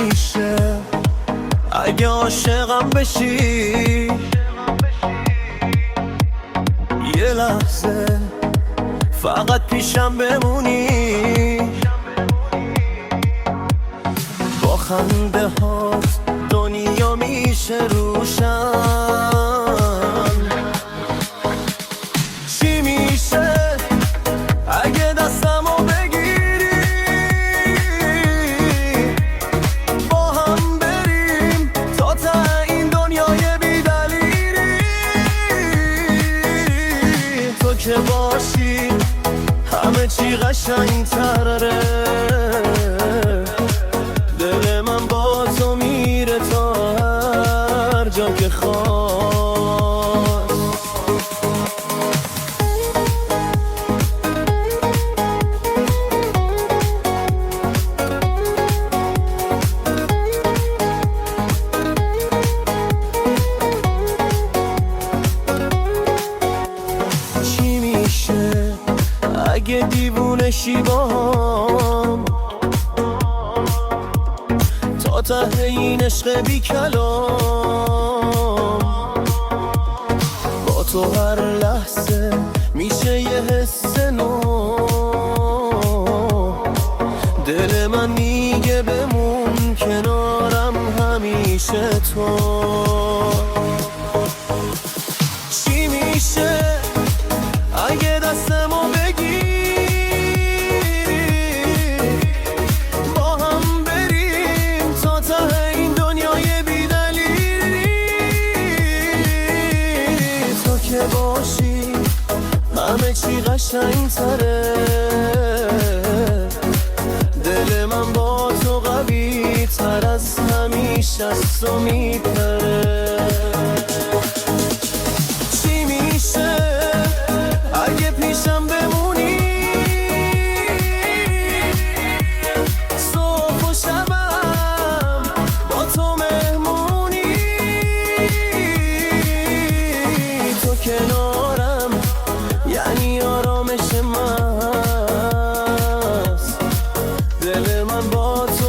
میشه اگه عاشقم بشی؟ یه لحظه فقط پیشم بمونی، با خنده هات دنیا میشه روشن. چی میشه اگه دستمو بگیری، با هم بریم تا ته این دنیای بی‌دلیلی؟ تو که باشی همه چی قشنگ‌تره، دل من با تو میره تا هر جا که خواست. چی میشه اگه دیوونشی باهام، تا ته این عشق بی کلام؟ با تو هر لحظه میشه یه حس نو، دل من میگه بمون کنارم همیشه تو. چی میشه اگه دستمو بگیری، با هم بریم تا ته این دنیای بی‌دلیلی؟ تو که باشی همه چی قشنگ‌تره، دل من با تو قوی تر از همیشه است و میپره. چی میشه اگه پیشم بمونی، صبح و شبم با تو مهمونی؟ تو کنارم یعنی آرامش من است، دل من با تو